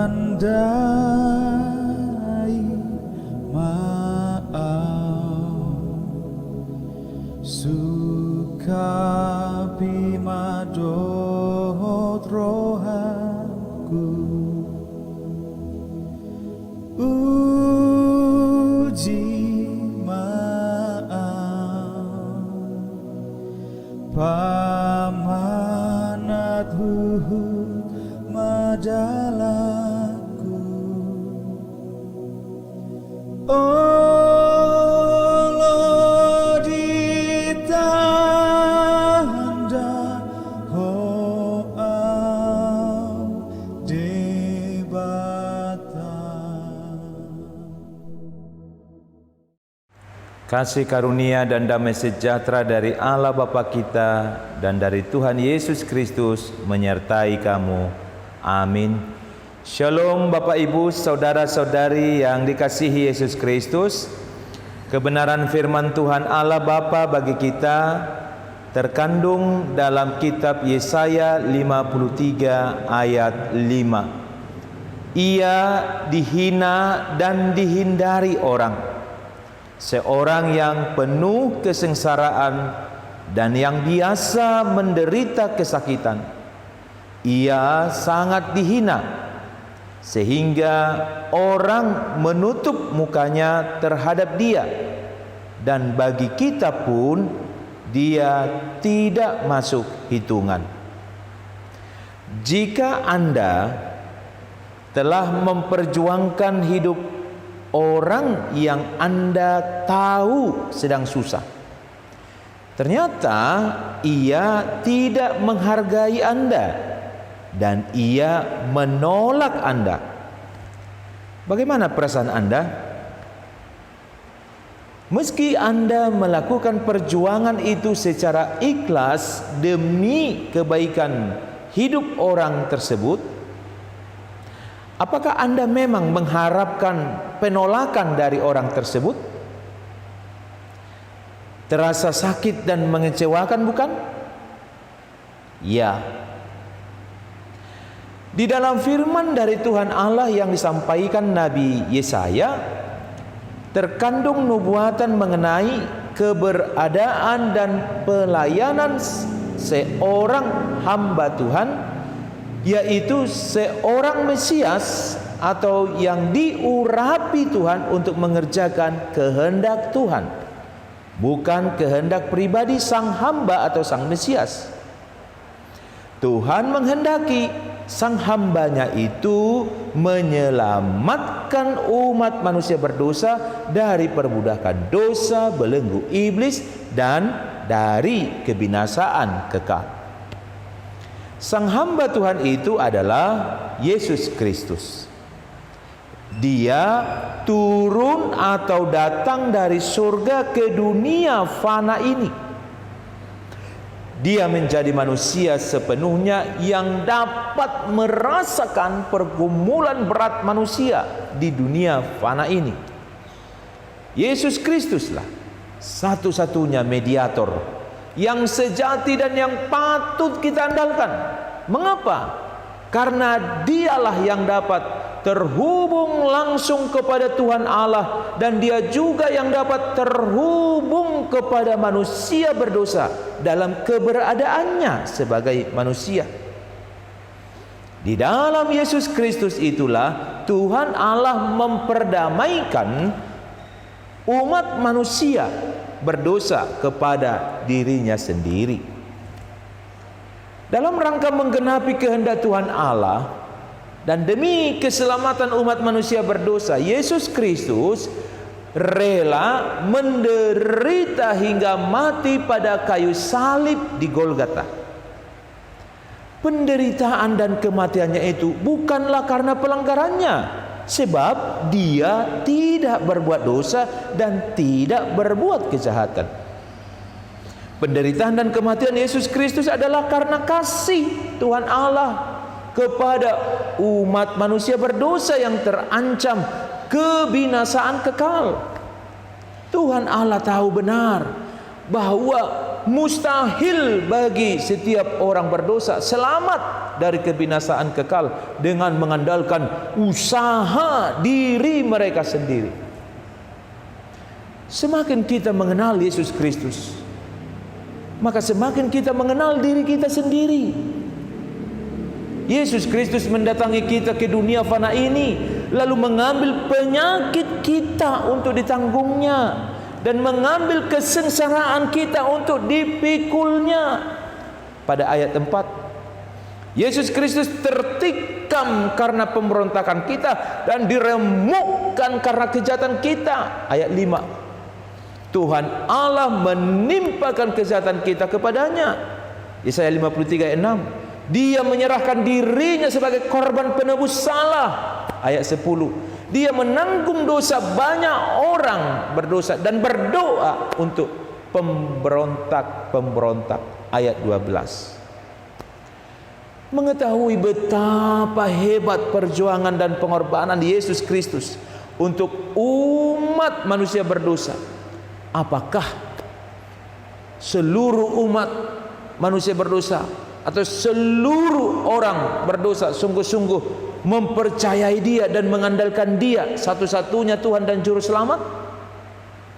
andai maaf suka bima dohot rohaku uji maaf pamanat huhu madalaku Allah ditanda hoam debata. Kasih karunia dan damai sejahtera dari Allah Bapa kita dan dari Tuhan Yesus Kristus menyertai kamu. Amin. Shalom Bapak Ibu, saudara-saudari yang dikasihi Yesus Kristus. Kebenaran firman Tuhan Allah Bapa bagi kita terkandung dalam kitab Yesaya 53 ayat 5. Ia dihina dan dihindari orang, seorang yang penuh kesengsaraan dan yang biasa menderita kesakitan. Ia sangat dihina sehingga orang menutup mukanya terhadap dia, dan bagi kita pun dia tidak masuk hitungan. Jika Anda telah memperjuangkan hidup orang yang Anda tahu sedang susah, ternyata ia tidak menghargai Anda dan ia menolak Anda, bagaimana perasaan Anda? Meski Anda melakukan perjuangan itu secara ikhlas demi kebaikan hidup orang tersebut, apakah Anda memang mengharapkan penolakan dari orang tersebut? Terasa sakit dan mengecewakan, bukan? Ya. Di dalam firman dari Tuhan Allah yang disampaikan Nabi Yesaya, terkandung nubuatan mengenai keberadaan dan pelayanan seorang hamba Tuhan, yaitu seorang Mesias atau yang diurapi Tuhan untuk mengerjakan kehendak Tuhan, bukan kehendak pribadi sang hamba atau sang Mesias. Tuhan menghendaki sang hambanya itu menyelamatkan umat manusia berdosa dari perbudakan dosa belenggu iblis dan dari kebinasaan kekal. Sang hamba Tuhan itu adalah Yesus Kristus. Dia turun atau datang dari surga ke dunia fana ini. Dia menjadi manusia sepenuhnya yang dapat merasakan pergumulan berat manusia di dunia fana ini. Yesus Kristuslah satu-satunya mediator yang sejati dan yang patut kita andalkan. Mengapa? Karena dialah yang dapat terhubung langsung kepada Tuhan Allah, dan dia juga yang dapat terhubung kepada manusia berdosa dalam keberadaannya sebagai manusia. Di dalam Yesus Kristus itulah Tuhan Allah memperdamaikan umat manusia berdosa kepada dirinya sendiri. Dalam rangka menggenapi kehendak Tuhan Allah dan demi keselamatan umat manusia berdosa, Yesus Kristus rela menderita hingga mati pada kayu salib di Golgota. Penderitaan dan kematiannya itu bukanlah karena pelanggarannya, sebab dia tidak berbuat dosa dan tidak berbuat kejahatan. Penderitaan dan kematian Yesus Kristus adalah karena kasih Tuhan Allah kepada umat manusia berdosa yang terancam kebinasaan kekal. Tuhan Allah tahu benar bahwa mustahil bagi setiap orang berdosa selamat dari kebinasaan kekal dengan mengandalkan usaha diri mereka sendiri. Semakin kita mengenal Yesus Kristus, maka semakin kita mengenal diri kita sendiri. Yesus Kristus mendatangi kita ke dunia fana ini, lalu mengambil penyakit kita untuk ditanggungnya, dan mengambil kesengsaraan kita untuk dipikulnya. Pada ayat 4, Yesus Kristus tertikam karena pemberontakan kita dan diremukkan karena kejahatan kita. Ayat 5, Tuhan Allah menimpakan kejahatan kita kepadanya. Yesaya 53 ayat 6, Dia menyerahkan dirinya sebagai korban penebus salah. Ayat 10, Dia menanggung dosa banyak orang berdosa dan berdoa untuk pemberontak-pemberontak. Ayat 12, mengetahui betapa hebat perjuangan dan pengorbanan Yesus Kristus untuk umat manusia berdosa. Apakah seluruh umat manusia berdosa atau seluruh orang berdosa sungguh-sungguh mempercayai Dia dan mengandalkan Dia satu-satunya Tuhan dan Juru Selamat?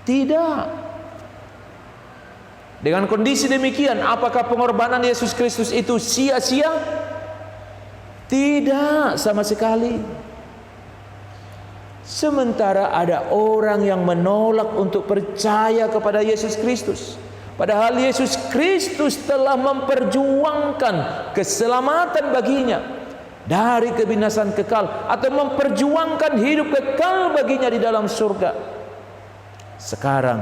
Tidak. Dengan kondisi demikian, apakah pengorbanan Yesus Kristus itu sia-sia? Tidak sama sekali. Sementara ada orang yang menolak untuk percaya kepada Yesus Kristus, padahal Yesus Kristus telah memperjuangkan keselamatan baginya dari kebinasaan kekal, atau memperjuangkan hidup kekal baginya di dalam surga. Sekarang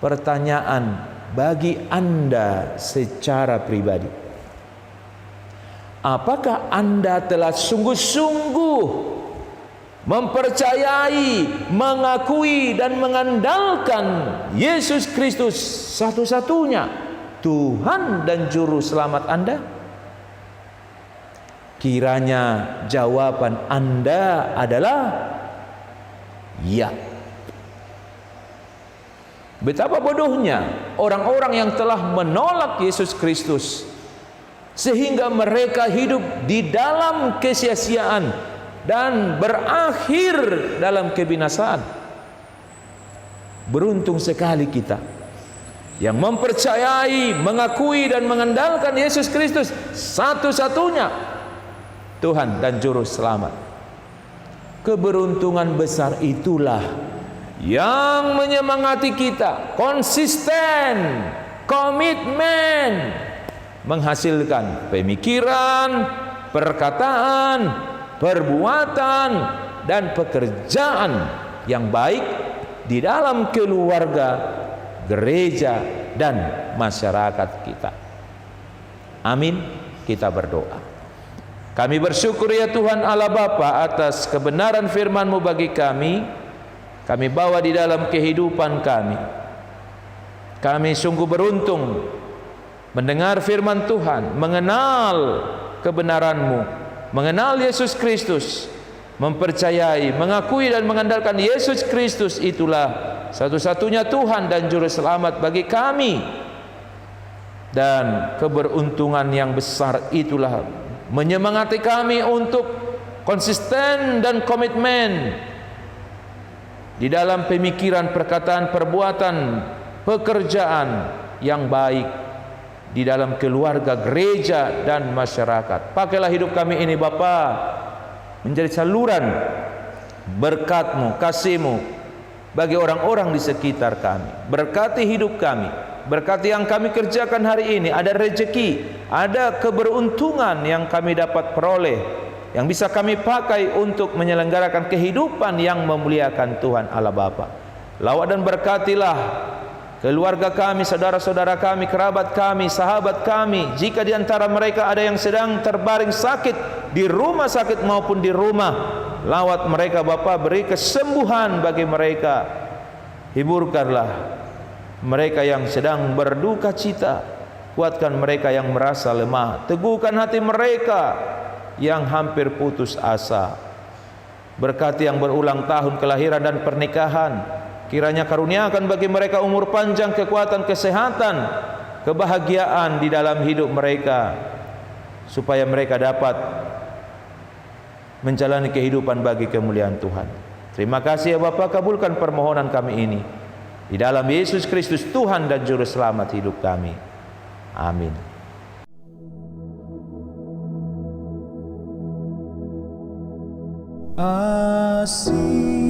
pertanyaan bagi Anda secara pribadi, apakah Anda telah sungguh-sungguh mempercayai, mengakui dan mengandalkan Yesus Kristus satu-satunya Tuhan dan Juru Selamat Anda? Kiranya jawaban Anda adalah ya. Betapa bodohnya orang-orang yang telah menolak Yesus Kristus, sehingga mereka hidup di dalam kesia-siaan dan berakhir dalam kebinasaan. Beruntung sekali kita yang mempercayai, mengakui dan mengandalkan Yesus Kristus satu-satunya Tuhan dan Juru Selamat. Keberuntungan besar itulah yang menyemangati kita konsisten, komitmen, menghasilkan pemikiran, perkataan, perbuatan dan pekerjaan yang baik di dalam keluarga, gereja dan masyarakat kita. Amin. Kita berdoa. Kami bersyukur ya Tuhan Allah Bapa atas kebenaran firman-Mu bagi kami. Kami bawa di dalam kehidupan kami. Kami sungguh beruntung mendengar firman Tuhan, mengenal kebenaran-Mu, mengenal Yesus Kristus, mempercayai, mengakui dan mengandalkan Yesus Kristus itulah satu-satunya Tuhan dan Juru Selamat bagi kami. Dan keberuntungan yang besar itulah menyemangati kami untuk konsisten dan komitmen di dalam pemikiran, perkataan, perbuatan, pekerjaan yang baik di dalam keluarga, gereja dan masyarakat. Pakailah hidup kami ini Bapa menjadi saluran berkat-Mu, kasih-Mu bagi orang-orang di sekitar kami. Berkati hidup kami, berkati yang kami kerjakan hari ini. Ada rezeki, ada keberuntungan yang kami dapat peroleh, yang bisa kami pakai untuk menyelenggarakan kehidupan yang memuliakan Tuhan Allah Bapa. Lawat dan berkatilah keluarga kami, saudara-saudara kami, kerabat kami, sahabat kami. Jika di antara mereka ada yang sedang terbaring sakit di rumah sakit maupun di rumah, lawat mereka Bapa, beri kesembuhan bagi mereka. Hiburkanlah mereka yang sedang berduka cita, kuatkan mereka yang merasa lemah, teguhkan hati mereka yang hampir putus asa. Berkati yang berulang tahun kelahiran dan pernikahan, Kiranya karuniakan bagi mereka umur panjang, kekuatan, kesehatan, kebahagiaan di dalam hidup mereka, supaya mereka dapat menjalani kehidupan bagi kemuliaan Tuhan. Terima kasih ya Bapa, kabulkan permohonan kami ini di dalam Yesus Kristus Tuhan dan Juru Selamat hidup kami. Amin. Asih